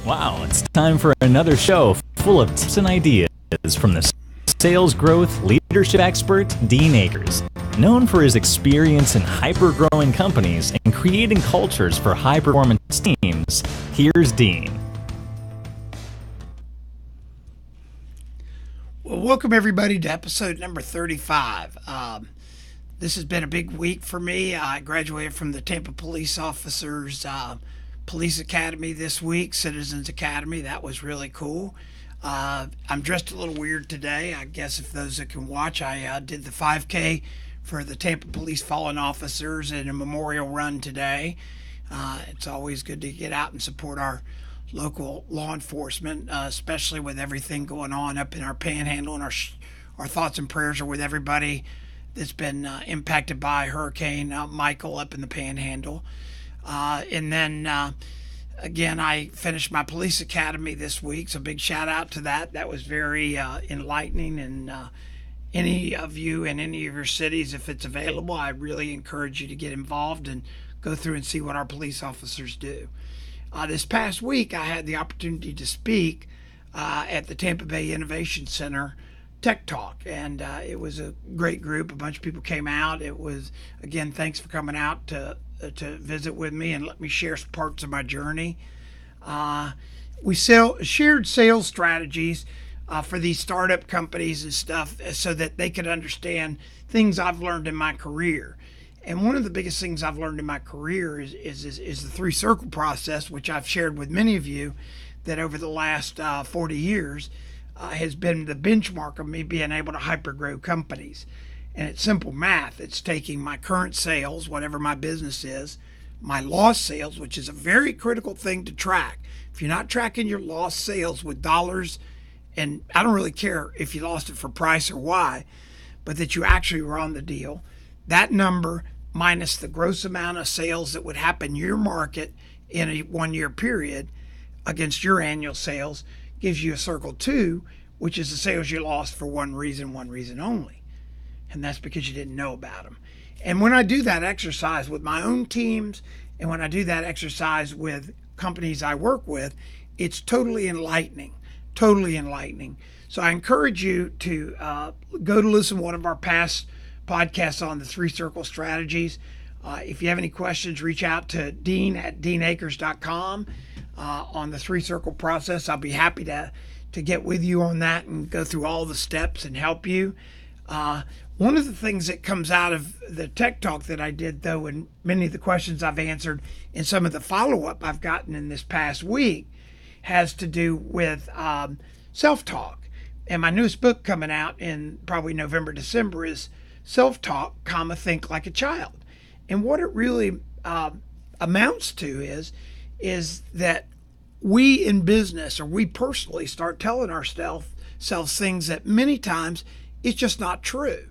Wow, it's time for another show full of tips and ideas from the sales growth leadership expert, Dean Akers. Known for his experience in hyper-growing companies and creating cultures for high-performance teams, here's Dean. Well, welcome everybody to episode number 35. This has been a big week for me. I graduated from the Tampa Police Officers Police Academy this week, Citizens Academy. That was really cool. I'm dressed a little weird today. I guess if those that can watch, I did the 5K for the Tampa Police Fallen Officers and a memorial run today. It's always good to get out and support our local law enforcement, especially with everything going on up in our panhandle, and our thoughts and prayers are with everybody that's been impacted by Hurricane Michael up in the panhandle. And then again, I finished my police academy this week, so big shout out to that. That was very enlightening, and any of you in any of your cities, if it's available, I really encourage you to get involved and go through and see what our police officers do. This past week, I had the opportunity to speak at the Tampa Bay Innovation Center Tech Talk, and it was a great group. A bunch of people came out. It was, again, thanks for coming out to visit with me and let me share some parts of my journey. We shared sales strategies for these startup companies and stuff so that they could understand things I've learned in my career. And one of the biggest things I've learned in my career is the three-circle process, which I've shared with many of you, that over the last 40 years has been the benchmark of me being able to hyper-grow companies. And it's simple math. It's taking my current sales, whatever my business is, my lost sales, which is a very critical thing to track. If you're not tracking your lost sales with dollars, and I don't really care if you lost it for price or why, but that you actually were on the deal, that number minus the gross amount of sales that would happen in your market in a 1 year period against your annual sales gives you a circle 2, which is the sales you lost for one reason only. And that's because you didn't know about them. And when I do that exercise with my own teams, and when I do that exercise with companies I work with, it's totally enlightening. So I encourage you to go to listen to one of our past podcasts on the three-circle strategies. If you have any questions, reach out to Dean at deanakers.com on the three-circle process. I'll be happy to get with you on that and go through all the steps and help you. One of the things that comes out of the tech talk that I did, though, and many of the questions I've answered and some of the follow-up I've gotten in this past week has to do with self-talk. And my newest book coming out in probably November, December is Self-Talk, Think Like a Child. And what it really amounts to is that we in business, or we personally, start telling ourselves things that many times it's just not true.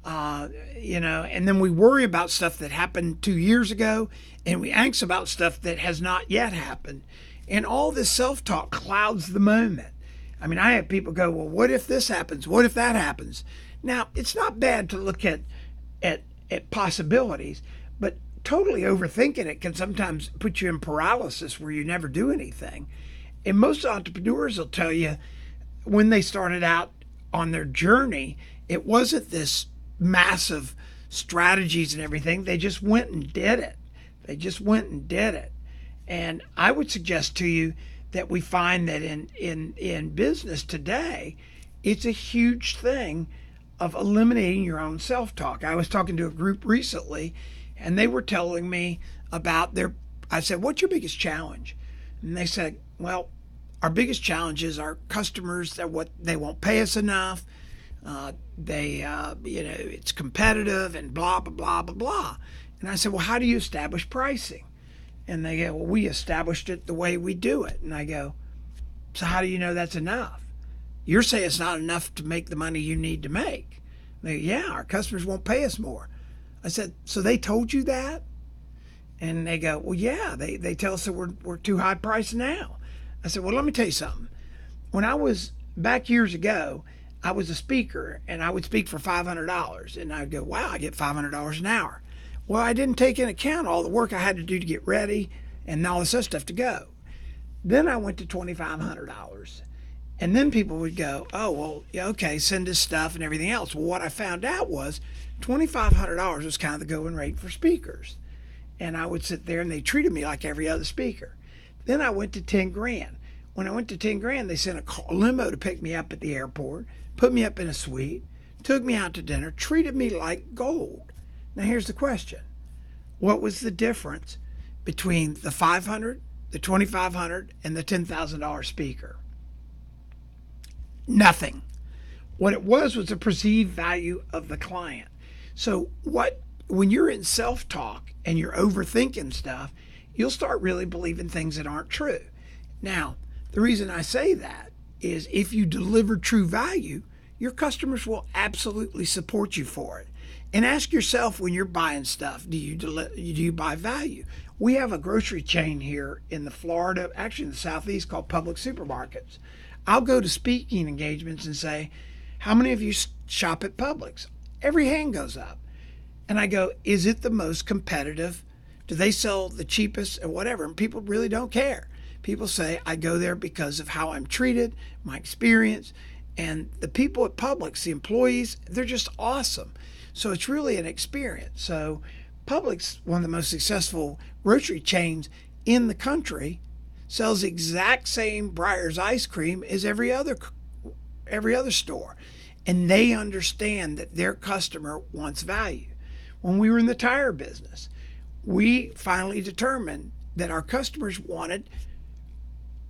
And then we worry about stuff that happened 2 years ago, and we angst about stuff that has not yet happened. And all this self-talk clouds the moment. I mean, I have people go, well, what if this happens? What if that happens? Now, it's not bad to look at possibilities, but totally overthinking it can sometimes put you in paralysis where you never do anything. And most entrepreneurs will tell you when they started out on their journey, it wasn't this massive strategies and everything. They just went and did it. And I would suggest to you that we find that in business today, it's a huge thing of eliminating your own self-talk. I was talking to a group recently, and they were telling me about I said, what's your biggest challenge? And they said, well, our biggest challenge is our customers, that they won't pay us enough. It's competitive and blah, blah, blah, blah, blah. And I said, well, how do you establish pricing? And they go, well, we established it the way we do it. And I go, so how do you know that's enough? You're saying it's not enough to make the money you need to make. They go, yeah, our customers won't pay us more. I said, so they told you that? And they go, well, yeah, they tell us that we're too high priced now. I said, well, let me tell you something. When I was back years ago, I was a speaker, and I would speak for $500. And I'd go, wow, I get $500 an hour. Well, I didn't take into account all the work I had to do to get ready and all this other stuff to go. Then I went to $2,500. And then people would go, oh, well, yeah, okay, send us stuff and everything else. Well, what I found out was $2,500 was kind of the going rate for speakers. And I would sit there and they treated me like every other speaker. Then I went to 10 grand. When I went to 10 grand, they sent a limo to pick me up at the airport, put me up in a suite, took me out to dinner, treated me like gold. Now here's the question. What was the difference between the 500, the 2,500, and the $10,000 speaker? Nothing. What it was the perceived value of the client. So when you're in self-talk and you're overthinking stuff, you'll start really believing things that aren't true. Now, the reason I say that is if you deliver true value, your customers will absolutely support you for it. And ask yourself when you're buying stuff, do you buy value? We have a grocery chain here in the Florida, actually in the Southeast, called Public Supermarkets. I'll go to speaking engagements and say, how many of you shop at Publix? Every hand goes up. And I go, is it the most competitive? Do they sell the cheapest and whatever? And people really don't care. People say, I go there because of how I'm treated, my experience. And the people at Publix, the employees, they're just awesome. So it's really an experience. So Publix, one of the most successful grocery chains in the country, sells the exact same Breyer's ice cream as every other store. And they understand that their customer wants value. When we were in the tire business, we finally determined that our customers wanted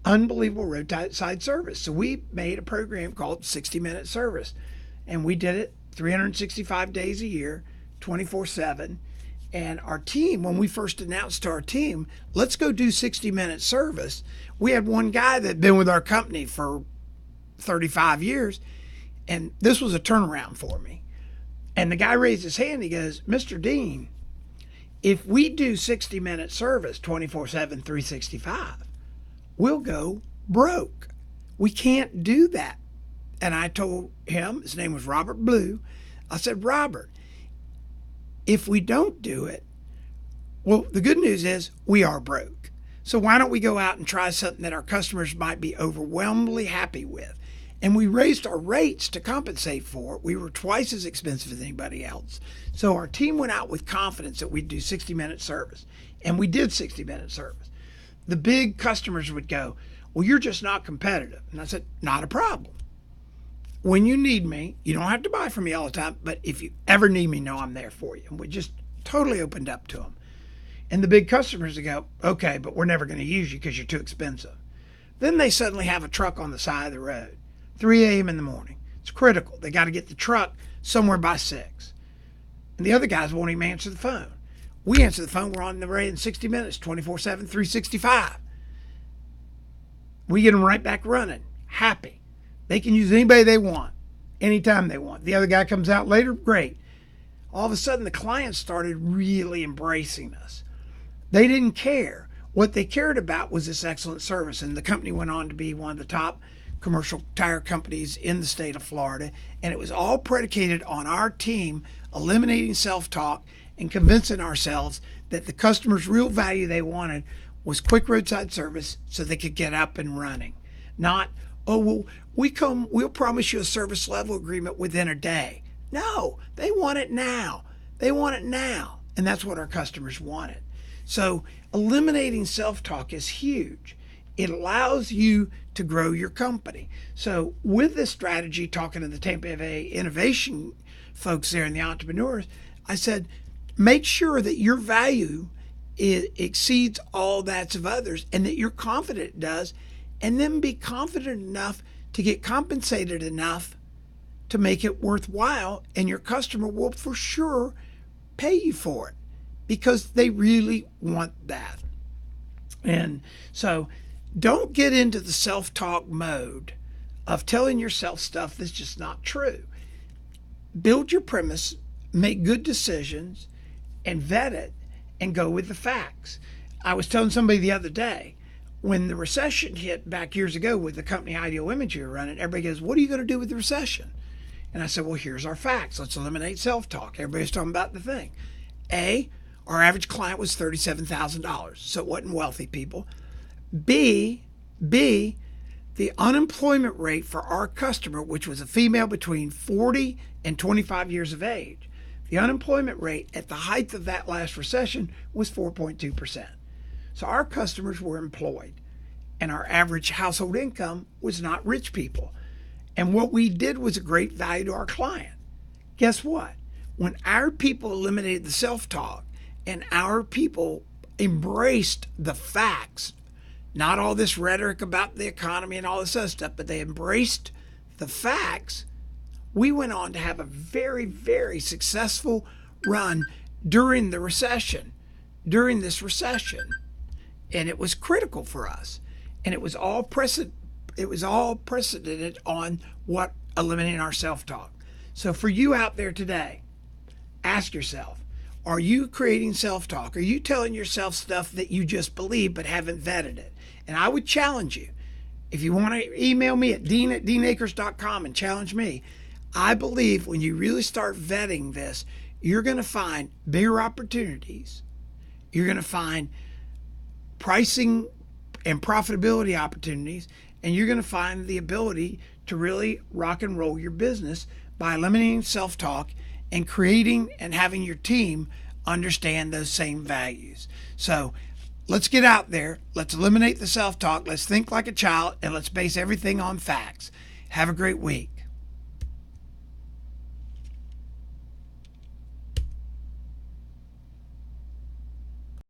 unbelievable roadside service. So we made a program called 60-Minute Service. And we did it 365 days a year, 24/7. And our team, when we first announced to our team, let's go do 60-minute service, we had one guy that had been with our company for 35 years, and this was a turnaround for me. And the guy raised his hand, he goes, Mr. Dean, if we do 60-minute service 24/7, 365, we'll go broke. We can't do that. And I told him, his name was Robert Blue, I said, Robert, if we don't do it, well, the good news is we are broke. So why don't we go out and try something that our customers might be overwhelmingly happy with? And we raised our rates to compensate for it. We were twice as expensive as anybody else. So our team went out with confidence that we'd do 60-minute service. And we did 60-minute service. The big customers would go, well, you're just not competitive. And I said, not a problem. When you need me, you don't have to buy from me all the time, but if you ever need me, know I'm there for you. And we just totally opened up to them. And the big customers would go, okay, but we're never going to use you because you're too expensive. Then they suddenly have a truck on the side of the road, 3 a.m. in the morning. It's critical. They got to get the truck somewhere by 6. And the other guys won't even answer the phone. We answer the phone. We're on the road in 60 minutes, 24/7, 365. We get them right back running, happy. They can use anybody they want, anytime they want. The other guy comes out later, great. All of a sudden, the clients started really embracing us. They didn't care. What they cared about was this excellent service. And the company went on to be one of the top commercial tire companies in the state of Florida. And it was all predicated on our team eliminating self-talk and convincing ourselves that the customer's real value they wanted was quick roadside service so they could get up and running. Not, oh, well, we'll promise you a service level agreement within a day. No, they want it now. They want it now. And that's what our customers wanted. So eliminating self-talk is huge. It allows you to grow your company. So with this strategy, talking to the Tampa Bay innovation folks there and the entrepreneurs, I said, make sure that your value exceeds all that's of others and that you're confident it does, and then be confident enough to get compensated enough to make it worthwhile, and your customer will for sure pay you for it because they really want that. And so don't get into the self-talk mode of telling yourself stuff that's just not true. Build your premise, make good decisions, and vet it, and go with the facts. I was telling somebody the other day, when the recession hit back years ago with the company Ideal Image you were running, everybody goes, what are you going to do with the recession? And I said, well, here's our facts. Let's eliminate self-talk. Everybody's talking about the thing. A, our average client was $37,000, so it wasn't wealthy people. B, B, the unemployment rate for our customer, which was a female between 40 and 25 years of age, the unemployment rate at the height of that last recession was 4.2%. So our customers were employed, and our average household income was not rich people. And what we did was a great value to our client. Guess what? When our people eliminated the self-talk and our people embraced the facts, not all this rhetoric about the economy and all this other stuff, but they embraced the facts, we went on to have a very, very successful run during this recession. And it was critical for us. And it was all precedented on what eliminating our self-talk. So for you out there today, ask yourself, are you creating self-talk? Are you telling yourself stuff that you just believe but haven't vetted it? And I would challenge you, if you want to email me at dean@deanakers.com and challenge me, I believe when you really start vetting this, you're going to find bigger opportunities. You're going to find pricing and profitability opportunities, and you're going to find the ability to really rock and roll your business by eliminating self-talk and creating and having your team understand those same values. So let's get out there. Let's eliminate the self-talk. Let's think like a child, and let's base everything on facts. Have a great week.